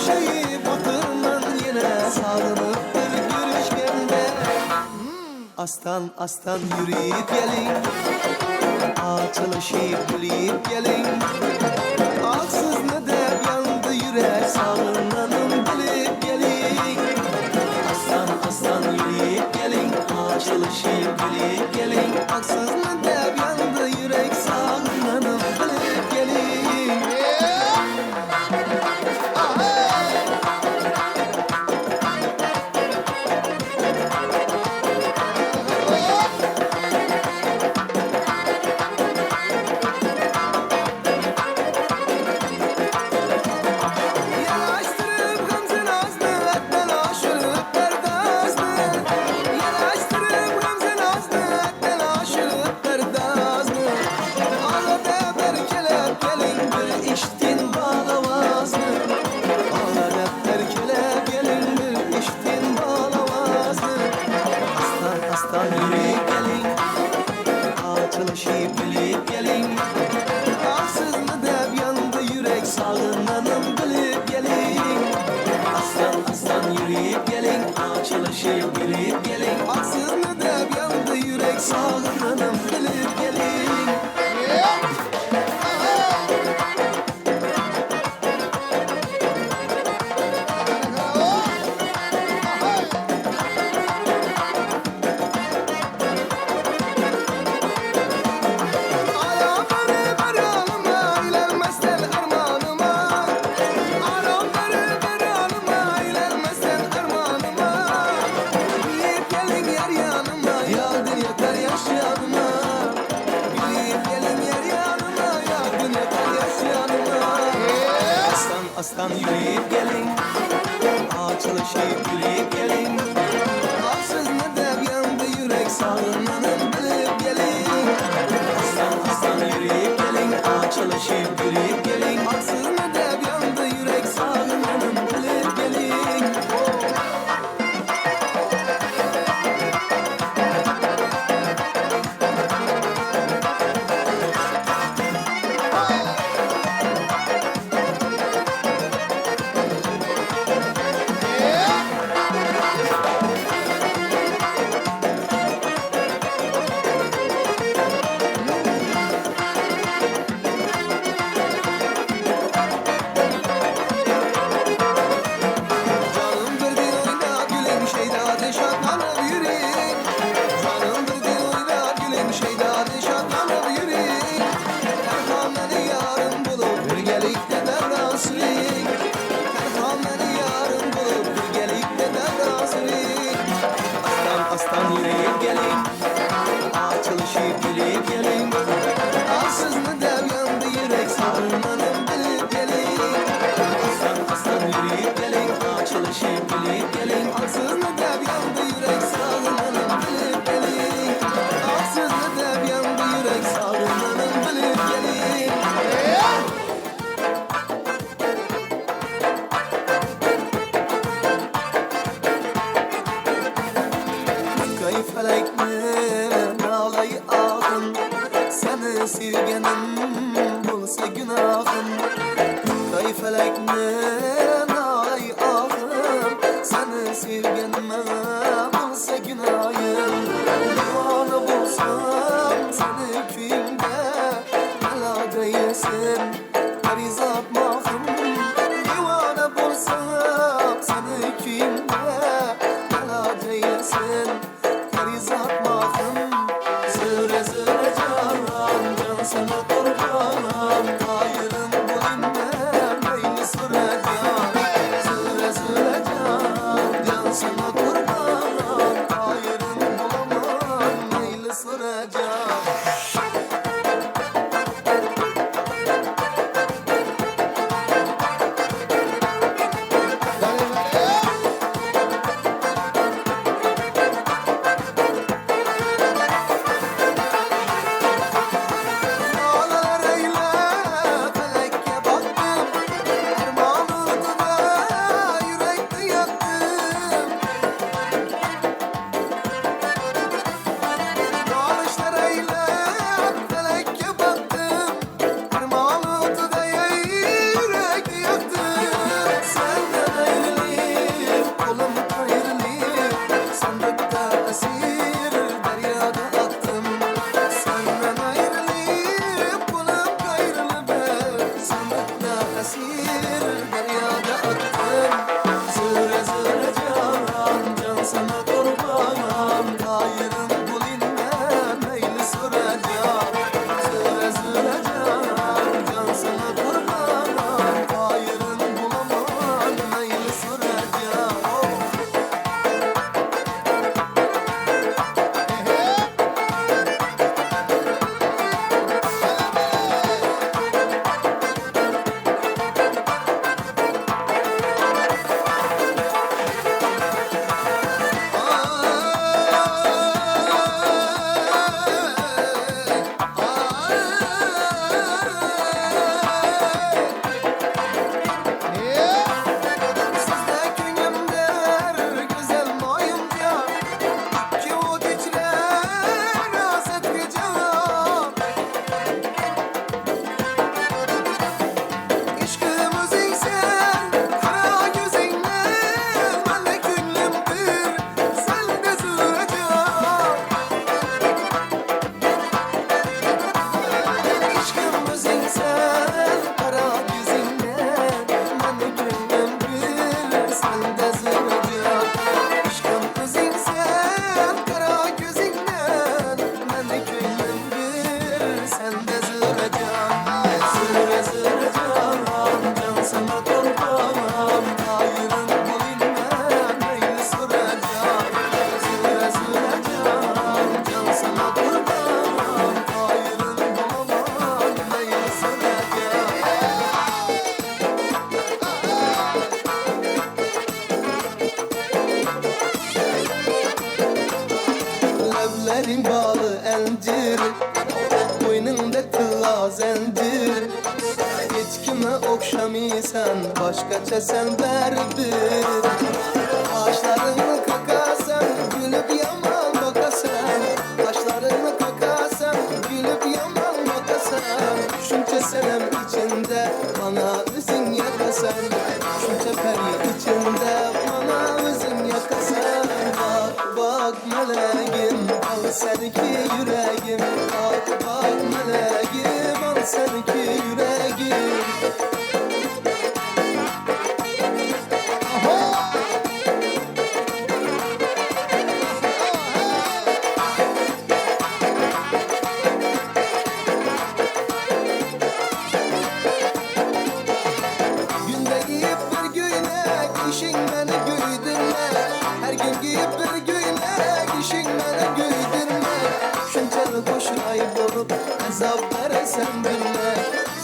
şeyi bitirmen yine sağlanıp bir görüşkende astan yürüyüp gelin açılışıp gülüp gelin aksız ne de yandı yürek sağlananım bilip gelin astan yürüyüp gelin açılışıp gülüp gelin aksız ne de yandı yürek sağlananım bilip gelin Yanaştırıp gamzen azdı, etmen aşırıp berdazdı. Yanaştırıp gamzen azdı, etmen aşırıp berdazdı. Ağladı berkelep gelin bir iştin bağlamazdı. Ağladı berkelep gelin bir iştin bağlamazdı. Aslan yürüyüp gelin, açılışıp gülüp gelin. Aksız mı deb yandı yürek sağlığındanım bilip gelin aslan yürüyüp gelin açılışıp gülüp gelin aksız mı deb yandı yürek sağlığındanım bilip gelin Ayağımları ver yanıma, ilermezsen armağanıma. Ayağımları ver yanıma, ilermezsen armağanıma. Bilip gelin yer yanıma, yağdın yeter yaş yanıma. Bilip gelin yer yanıma, yağdın yeter yaş yanıma. Aslan yürüyüp gelin, açılışıp gülüp gelin. Aksız ne deb yandı yürek sağlığındanım bilip gelin aslan yürüyüp gelin açılışıp gülüp gelin aksız ne deb yandı yürek sağlığındanım bilip gelin seni sevgenime bulsa günahım. Divane bulsam seni köyümde bela değilsin Parizat mahım. Divane bulsam seni köyümde bela değilsin Parizat mahım. Zıre zıre canan can sana kurban. Hayırım bulinmem neyli süreceğim. Zıre zıre canan can sana kurban. Hayırım bulamam neyli süreceğim. Dağlar eyle felekke baktım. Ermanımı da yürekte yaktım. Dağlar eyle felekke baktım. Ermanımı da yürekte yaktım. Senden ayrılayım kolum ayrılayım. Sandıkta esir deryada attım. Senden ayrılayım kolum gayrılı ben. Sandıkta esir deryada attım. Zıre zıre canan can sana kurbanım. Gayrım bulinmem neyli soracağım. Zıre zıre canan can sana kurbanım. Gayrım bulamam neyli soracağım. Sizde köyümder güzel mayımca. Ki o diçler aset gecem. İşkımızın sen kara gözünden. Ben de gönlümdür sen de züreceğim. İşkımızın sen kara gözünden. Ben de gönlümdür sen de züreceğim. İşkımızın sen kara gözünden. Ben de gönlümdür sen de züreceğim. Züre züre canan can sana kurbanım. Hayırın bulinmem neyli soracağım. Züre züre canan can sana kurbanım. Hayırın bulamam neyli soracağım. Levlerin bağlı encir, boynunda kılla zincir. Hiç kime okşamıysan başkaça sen berdir. Ağaçlarını kakasan gülüp yaman bakasan. Taşlarını kakasan gülüp yaman bakasan. Şunca senem içinde bana üzün yakasan. Şunca peri içinde bana üzün yakasan. Bak bak meleğim al seninki yüreğim. Bak bak meleğim al seninki yüreğim. Günde giyip bir güyle işin beni güydürme. Her gün giyip bir güyle işin beni güydürme. Şuncalı boşun ayıp olup hesap veresen bilme.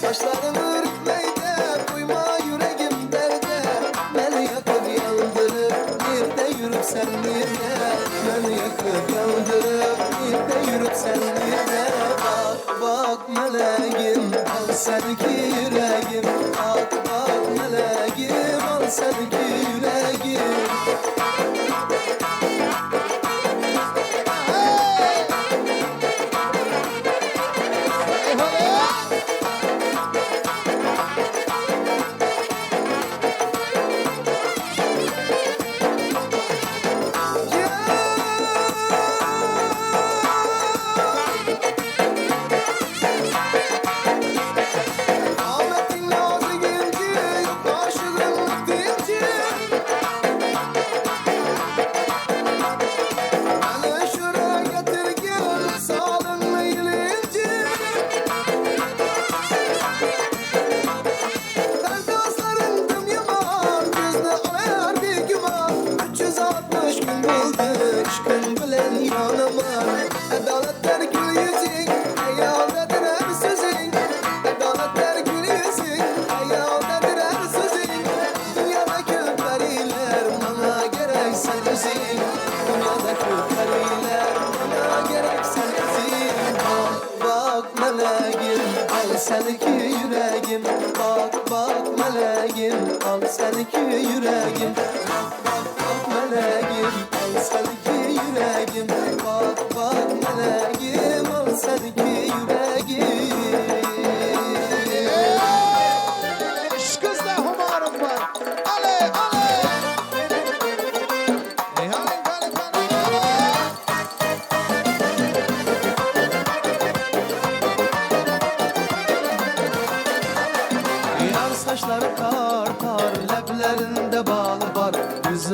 Saçlarımı örtmeyde koyma yüreğim derde. Beni yakıp yandırıp nerede yürüp sen nerede. Beni yakıp yandırıp nerede yürüp sen nerede. Bak bak meleğim al seninki yüreğim. Bak bak meleğim al seninki yüreğim. 3 gün buldu 3 gün bilen yanaman Adaletler gül yüzün Hayaldadır her sözün Adaletler gül yüzün Hayaldadır her sözün Dünyada köperiler Bana gerek sen özün Dünyada köperiler Bana gerek sen özün Bak meleğim Al seninki yüreğim Bak meleğim Al seninki yüreğim Bak meleğim Al seninki yüreğim Bak meleğim Al seninki yüreğim
Kızda humarım var. Ale ale.
Yar saçları kar kar Leblerinde bal var Yüzü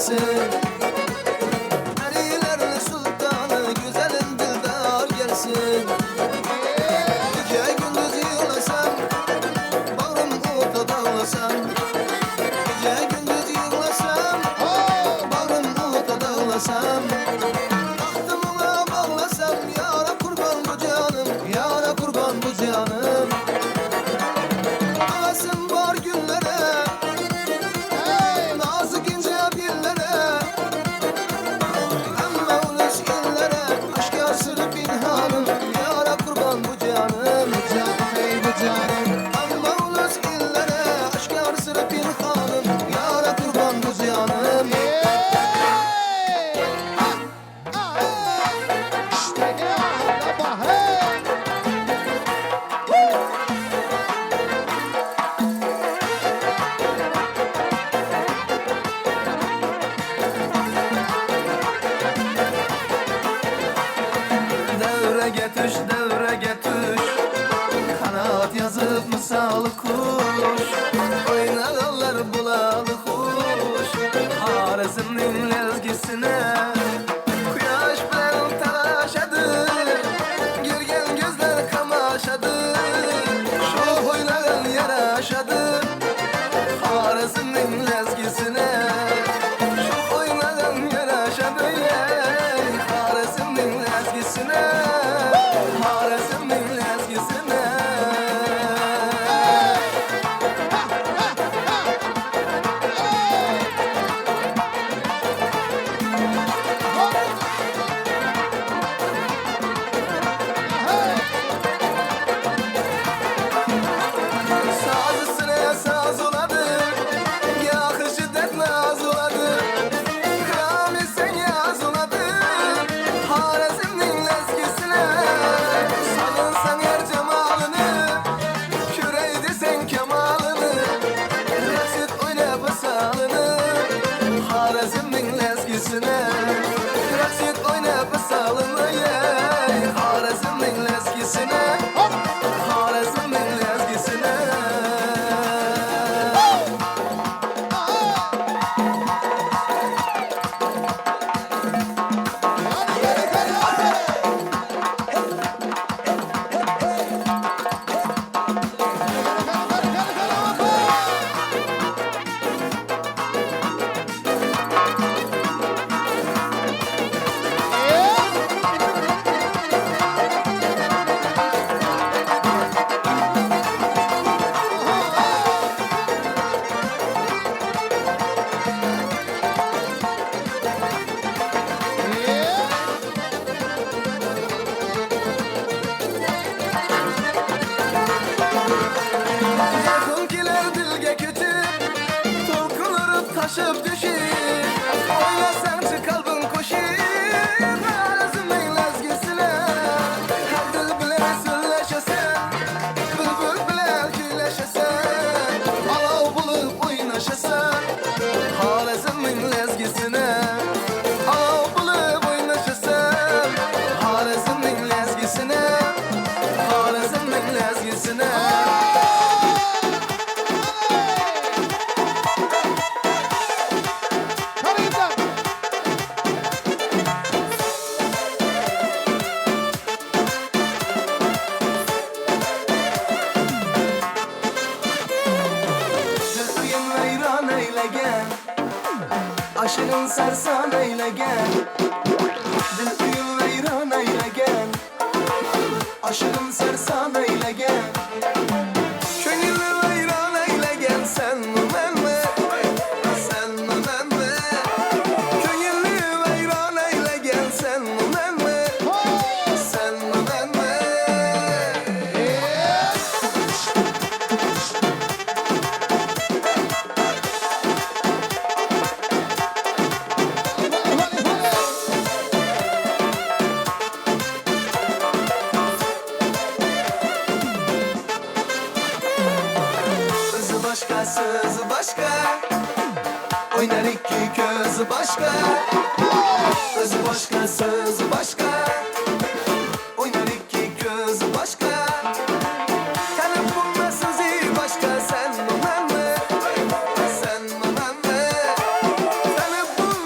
gelsin. Erilerin sultanı güzelin dildar gelsin. Gece gündüz yığılasam, bağrım ortada ağlasam. Gece gündüz yığılasam, bağrım ortada ağlasam. Bahtımına bağlasam, yara kurban bu canım, yara kurban bu canım. Ağasım var günlere, nazik ince dillere. Ama ulus illere, aşkar sırrı pinhanım, yara kurban bu canım, bu canım ey bu canım. Ama ulus illere, aşkar sırrı pinhanım, yara kurban bu canım. Devrege düş Kanat yazıp misalı kuş Oynarlar bulalı kuş Harizm'nin lezgisine Kuyaş bilen talaşadı Girgen gözler kamaşadı Şu oynayan yaraşadı Harizm'nin lezgisine Şu oynayan yaraşadı Harizm'nin lezgisine Harizm'nin lezgisine Sazısına saz oladı Yakı şiddet naz oladı Kram isen yaz oladı Harizm'nin lezgisine Salınsan her cemalını Küreydi sen kemalını Resit oyna basalını Harizm'nin lezgisine Resit oyna basalını Harizm'nin lezgisine Harizm'nin lezgisine Yakınkiler dilge kütüp Tulkunurup taşıp düşüp Oynasançı kalbin koşup Harizm'nin lezgisine Her dil bilen sırlaşasan Bülbül bilen küyleşasan Alav bulup oynaşasan Harizm'nin lezgisine Alav bulup oynaşasan Harizm'nin lezgisine Harizm'nin lezgisine Döküyün veyran eylegen Aşırın sersan eylegen Döküyün veyran eylegen Aşırın sersan eylegen Könülü veyran eylegen sen mi ben mi? Sen mi ben mi? Könülü veyran eylegen sen mi ben mi? Sen mi ben mi? Özü başka, sözü başka Oynar iki közü başka Özü başka, sözü başka Oynar iki gözü başka Kanıp bununla sözü başka Sen mi ben mi? Sen mi ben mi? Kanıp bununla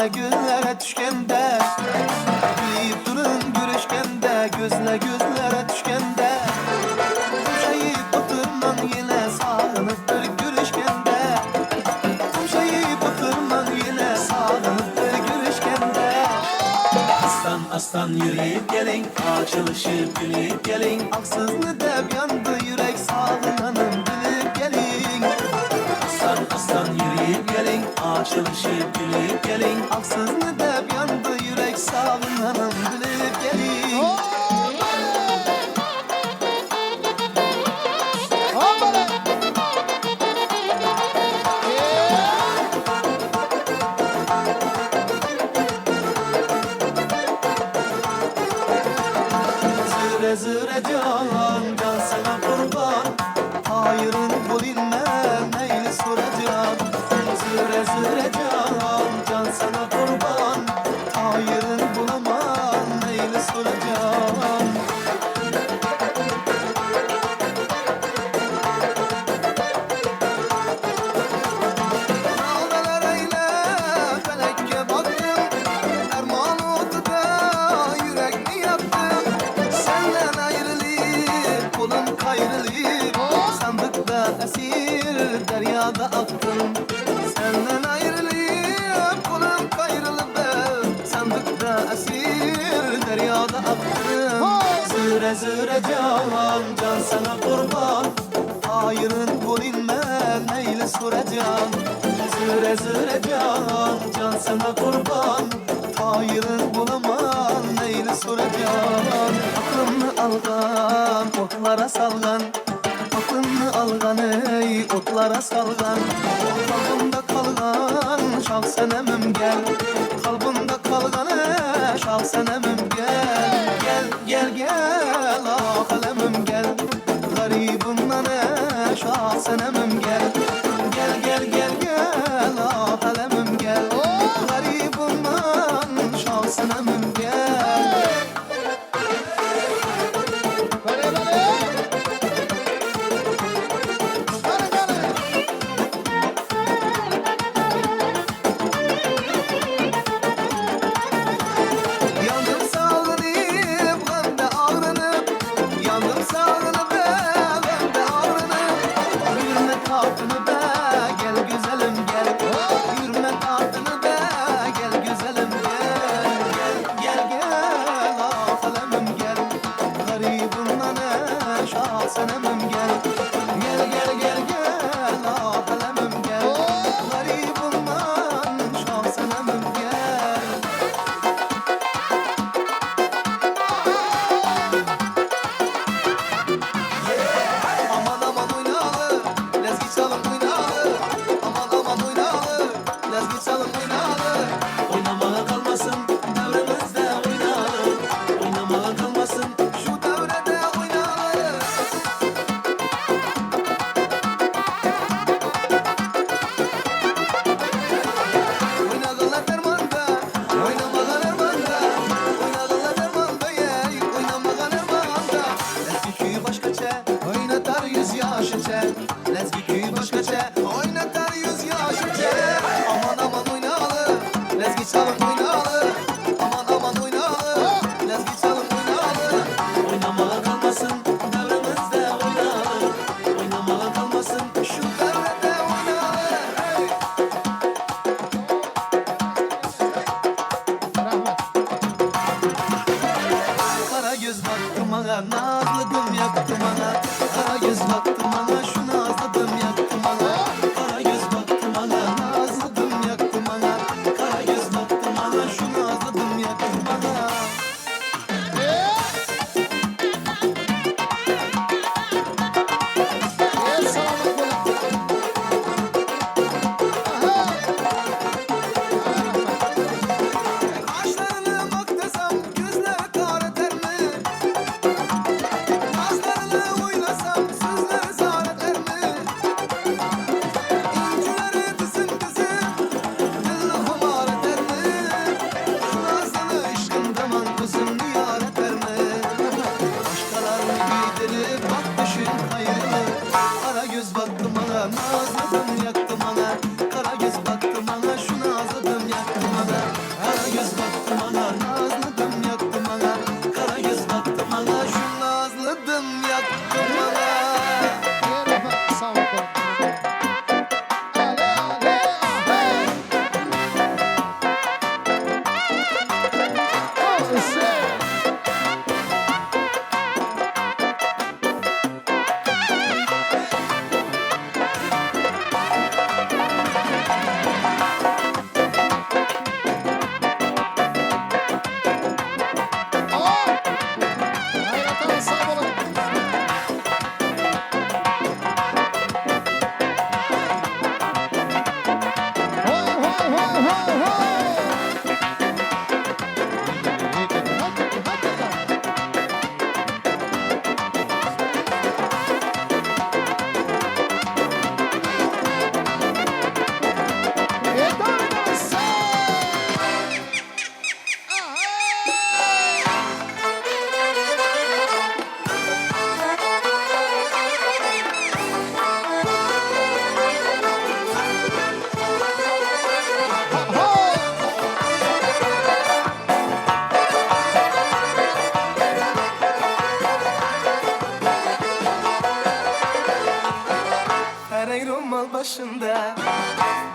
gözle gözlere düşkende Gülüp durun görüşkende gözle gözlere düşkende Tumşayıp oturman yine sağlanıp bir görüşkende Tumşayıp oturman yine sağlanıp bir görüşkende Aslan aslan yürüyüp gelin açılışıp gülüp gelin Aksızlı deb yandı yürek sağlananım bilip gelin Aslan aslan yürüyüp gelin açılışıp gülüp gelin Aksızlı deb yandı yürek sağlananım bilip gelin Züre züre can sana kurban Hayırın bulinmem neyli soracağım Züre züre can sana kurban Hayırın bulamam neyli soracağım Dağlar eyle felekke baktım Erman oldu da yürek mi yaktım Senden ayrılıp kolum kayrılıp Sandıkta esir deryada aktım Senden ayrılıp kolum kayrılıp Sandıkta esir deryada aktım Züre züre can sana kurban Hayırın bulinmez neyle soracağım Züre züre can sana kurban Hayırın bulamam neyle soracağım Aklımı algan otlara salgan Aklımı algan ey otlara salgan Kalbimde kalgan şah senemim gel Kalbimde kalgan ey şah senemim gel Gel gel gel ah alemim gel Garibimden ey şah senemim gel Gel gel gel gel ah alemim gel Garibimden şah senemim gel Yandım sağlanıp gamda ağrınıp Yandım sağlanıp gamda ağrınıp Yürüme tatını be gel güzelim gel Yürüme tatını be gel güzelim gel Gel gel gel ah alemim gel Garibimden şah senemim gel Gel gel gel gel ah alemim gel Garibimden şah senemim gel Aman aman oynalı, lezgi çalın oynalı Aman aman oynalı, lezgi çalın oynalı Oynamaya kalmasın devremizde oynalı Oynamaya kalmasın şu devrede oynalı Oynagalar dermanda, oynamalar ermanda Oynagalar dermanda yey, oynamalar ermanda Lezgi köyü başkaça, oynatar yüz yaş içe Lezgi köyü başkaça, oynatar yüz yaş içe Aman aman oynalı, lezgi çalın oynalı Aman aman oynalı, lezgi çalın oynalı Oynamaya kalmasın devremizde oynalı Oynamaya kalmasın şu devrede oynalı hey! Kara göz baktım ana nazlıdım yaktım ana Kara göz baktım ana şu nazlıdım yaktım ana Kara göz baktım ana nazlıdım yaktım ana Kara göz baktım ana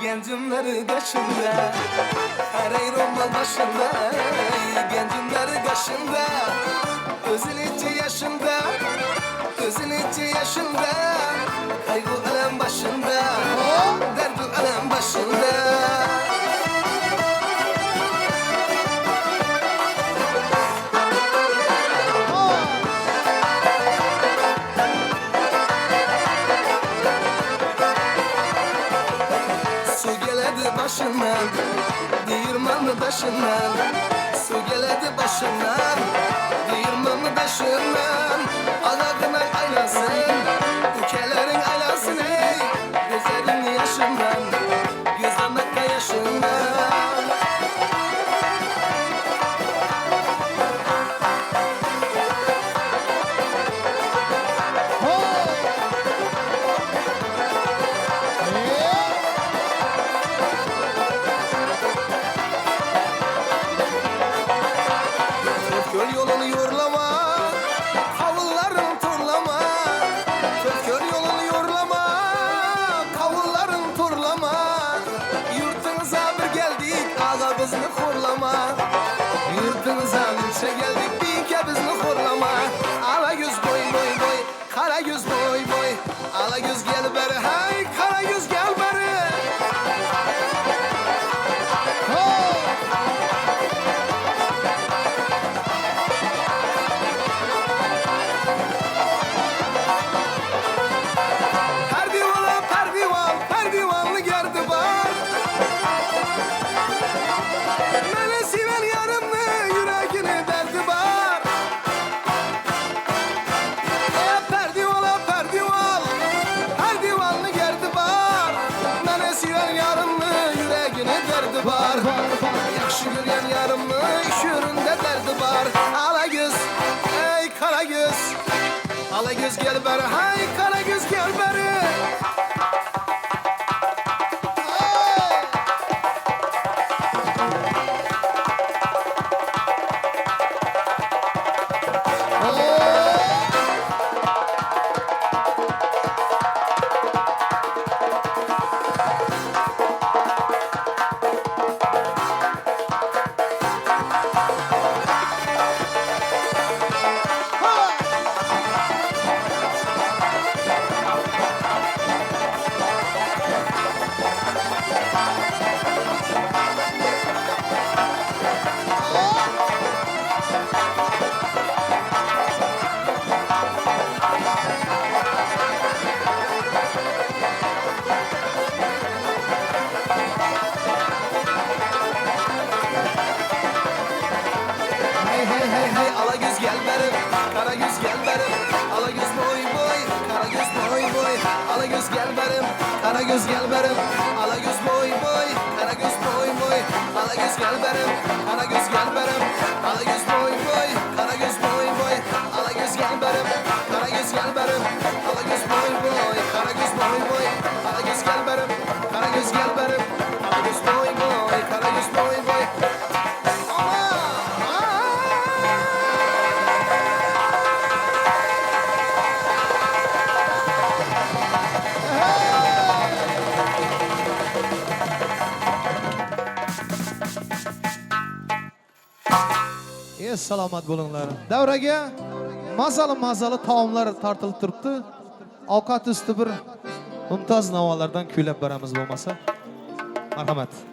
Gencimleri kaşında Eray rombal başında Gencimleri kaşında Gözün içi yaşında Gözün içi yaşında Kaygı alem başında Derdi alem başında Su geledi başından Değirmanlı taşından Su geledi başından Değirmanlı taşından Ağakından aylasın Ülkelerin aylasın ey Gözlerin yaşından Gözden dakika yaşından Göl yolunu yorlama Kavulların turlama Göl yolunu yorlama Kavulların turlama Yurtumuza bir geldik Ağa bizni horlama Yurtumuza bir geldik Bir ke bizni horlama Ala göz boy boy boy Kara göz boy boy Ala göz gel beri Hay kara göz gel beri Perdivan, perdivan, perdivanlı gerdi var Beni seven yarımlı yüreğini derdi var Perdivan, perdivan, perdivanlı gerdi var Beni seven yarımlı yüreğini derdi var Yakşı gören yarımlı iş yöründe derdi var Ala göz, ey kara göz Ala göz gel beri, hay kara göz gel beri Hey hey hey hey ala göz gel beri Kara göz gel beri Ala göz boy boy Kara göz boy boy Ala göz gel beri Kara göz gel beri Ala göz boy boy Kara göz boy boy Ala göz gel beri Kara göz gel beri Ala göz boy boy Kara göz boy boy Ala göz gel beri Kara göz gel beri Ala göz boy boy Kara göz boy boy Ala göz gel beri Kara göz gel beri Ala göz boy boy Kara göz boy boy
Salomat bo'linglar. Davraga mazali taomlar tartilib turibdi. Ovqat usti bir mumtoz navolardan kuylab beramiz bo'lmasa. Marhamat.